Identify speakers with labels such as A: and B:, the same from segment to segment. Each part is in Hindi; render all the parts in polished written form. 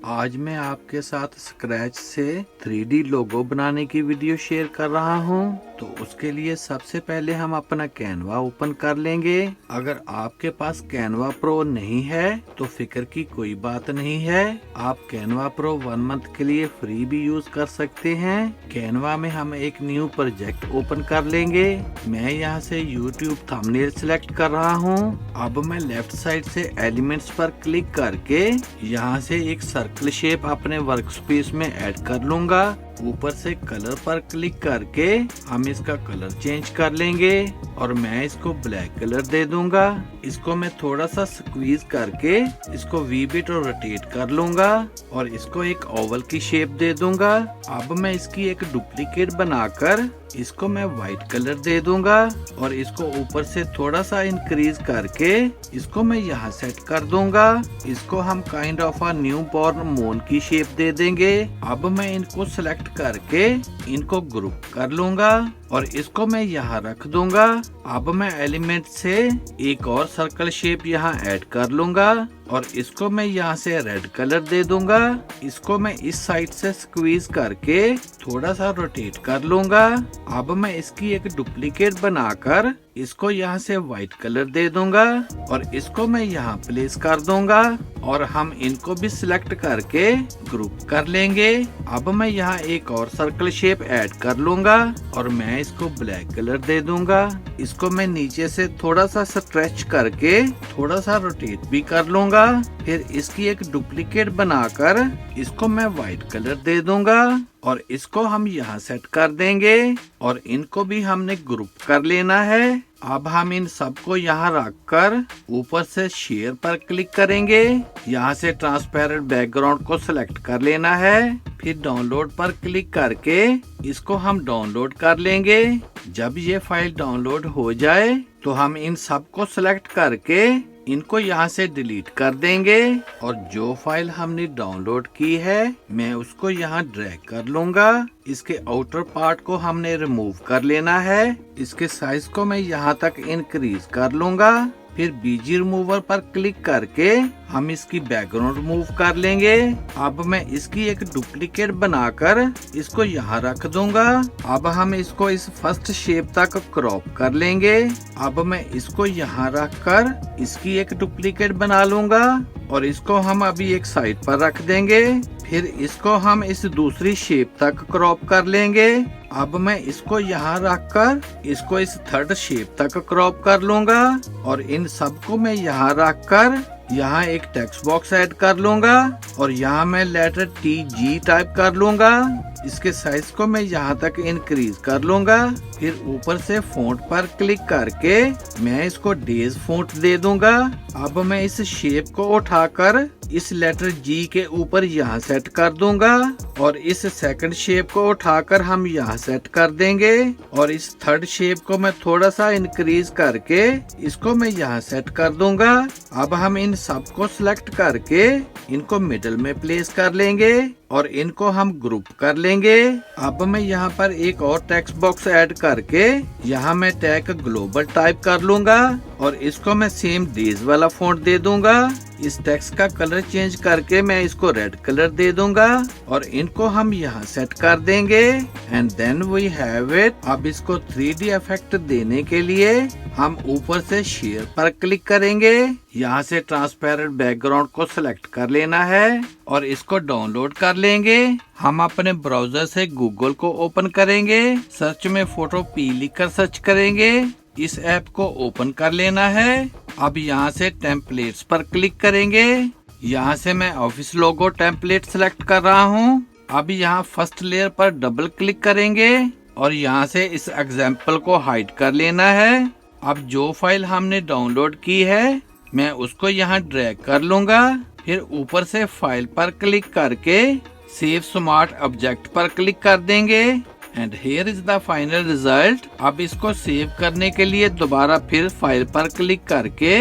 A: आज मैं आपके साथ स्क्रैच से 3D लोगो बनाने की वीडियो शेयर कर रहा हूँ। तो उसके लिए सबसे पहले हम अपना कैनवा ओपन कर लेंगे। अगर आपके पास कैनवा प्रो नहीं है तो फिक्र की कोई बात नहीं है, आप कैनवा प्रो 1 मंथ के लिए फ्री भी यूज कर सकते हैं। कैनवा में हम एक न्यू प्रोजेक्ट ओपन कर लेंगे। मैं यहाँ से YouTube थंबनेल सिलेक्ट कर रहा हूँ। अब मैं लेफ्ट साइड से एलिमेंट्स पर क्लिक करके यहाँ से एक सर्कल शेप अपने वर्कस्पेस में ऐड कर लूंगा। ऊपर से कलर पर क्लिक करके हम इसका कलर चेंज कर लेंगे और मैं इसको ब्लैक कलर दे दूंगा। इसको मैं थोड़ा सा स्क्वीज करके इसको वी बिट और रोटेट कर लूंगा और इसको एक ओवल की शेप दे दूंगा। अब मैं इसकी एक डुप्लीकेट बनाकर इसको मैं व्हाइट कलर दे दूंगा और इसको ऊपर से थोड़ा सा इंक्रीज करके इसको मैं यहाँ सेट कर दूंगा। इसको हम kind of a new born moon की शेप दे देंगे। अब मैं इनको सेलेक्ट करके इनको ग्रुप कर लूंगा और इसको मैं यहाँ रख दूंगा। अब मैं एलिमेंट से एक और सर्कल शेप यहाँ ऐड कर लूंगा और इसको मैं यहाँ से रेड कलर दे दूंगा। इसको मैं इस साइड से स्क्वीज करके थोड़ा सा रोटेट कर लूंगा। अब मैं इसकी एक डुप्लीकेट बनाकर इसको यहाँ से व्हाइट कलर दे दूंगा और इसको मैं यहाँ प्लेस कर दूंगा और हम इनको भी सिलेक्ट करके ग्रुप कर लेंगे। अब मैं यहाँ एक और सर्कल शेप ऐड कर लूंगा और मैं इसको ब्लैक कलर दे दूंगा। इसको मैं नीचे से थोड़ा सा स्ट्रेच करके थोड़ा सा रोटेट भी कर लूंगा। फिर इसकी एक डुप्लीकेट बनाकर इसको मैं व्हाइट कलर दे दूंगा और इसको हम यहाँ सेट कर देंगे और इनको भी हमने ग्रुप कर लेना है। अब हम इन सबको यहाँ रखकर ऊपर से शेयर पर क्लिक करेंगे। यहाँ से ट्रांसपेरेंट बैकग्राउंड को सिलेक्ट कर लेना है। फिर डाउनलोड पर क्लिक करके इसको हम डाउनलोड कर लेंगे। जब ये फाइल डाउनलोड हो जाए तो हम इन सबको सिलेक्ट करके इनको यहाँ से डिलीट कर देंगे और जो फाइल हमने डाउनलोड की है मैं उसको यहाँ ड्रैग कर लूंगा। इसके आउटर पार्ट को हमने रिमूव कर लेना है। इसके साइज को मैं यहाँ तक इंक्रीज कर लूंगा। फिर बीजी रिमूवर पर क्लिक करके हम इसकी बैकग्राउंड रिमूव कर लेंगे। अब मैं इसकी एक डुप्लीकेट बनाकर इसको यहाँ रख दूंगा। अब हम इसको इस फर्स्ट शेप तक क्रॉप कर लेंगे। अब मैं इसको यहाँ रखकर इसकी एक डुप्लीकेट बना लूंगा और इसको हम अभी एक साइड पर रख देंगे। फिर इसको हम इस दूसरी शेप तक क्रॉप कर लेंगे। अब मैं इसको यहाँ रखकर इसको इस थर्ड शेप तक क्रॉप कर लूंगा और इन सबको मैं यहाँ रखकर यहाँ एक टेक्स्ट बॉक्स ऐड कर लूंगा और यहाँ मैं लेटर TG टाइप कर लूंगा। इसके साइज को मैं यहाँ तक इंक्रीज कर लूंगा। फिर ऊपर से फ़ॉन्ट पर क्लिक करके मैं इसको डेज फ़ॉन्ट दे दूंगा। अब मैं इस शेप को उठाकर इस लेटर G के ऊपर यहाँ सेट कर दूंगा और इस सेकंड शेप को उठाकर हम यहाँ सेट कर देंगे और इस थर्ड शेप को मैं थोड़ा सा इंक्रीज करके इसको मैं यहाँ सेट कर दूंगा। अब हम इन सबको सिलेक्ट करके इनको मिडल में प्लेस कर लेंगे और इनको हम ग्रुप कर लेंगे। अब मैं यहाँ पर एक और टेक्स्ट बॉक्स ऐड करके यहाँ मैं टैग ग्लोबल टाइप कर लूंगा और इसको मैं सेम डेज वाला फ़ॉन्ट दे दूंगा। इस टेक्स्ट का कलर चेंज करके मैं इसको रेड कलर दे दूंगा और इनको हम यहाँ सेट कर देंगे and then we have it. अब इसको 3D इफेक्ट देने के लिए हम ऊपर से शेयर पर क्लिक करेंगे। यहाँ से ट्रांसपेरेंट बैकग्राउंड को सिलेक्ट कर लेना है और इसको डाउनलोड कर लेंगे। हम अपने ब्राउजर से गूगल को ओपन करेंगे, सर्च में फोटो P लिखकर सर्च करेंगे। इस ऐप को ओपन कर लेना है। अब यहाँ से टेम्पलेट्स पर क्लिक करेंगे। यहाँ से मैं ऑफिस लोगो टेम्पलेट सेलेक्ट कर रहा हूँ। अब यहाँ फर्स्ट लेयर पर डबल क्लिक करेंगे और यहाँ से इस एग्जाम्पल को हाइड कर लेना है। अब जो फाइल हमने डाउनलोड की है मैं उसको यहाँ ड्रैग कर लूंगा। फिर ऊपर से फाइल पर क्लिक करके सेव स्मार्ट ऑब्जेक्ट पर क्लिक कर देंगे and here is the final result. अब इसको सेव करने के लिए दोबारा फिर फाइल पर क्लिक करके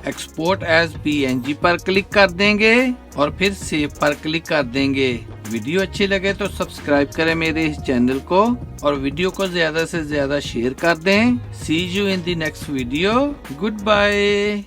A: एक्सपोर्ट एज PNG पर क्लिक कर देंगे और फिर सेव पर क्लिक कर देंगे। वीडियो अच्छी लगे तो सब्सक्राइब करें मेरे इस चैनल को और वीडियो को ज्यादा से ज्यादा शेयर कर दें। See you in the next video. Good bye.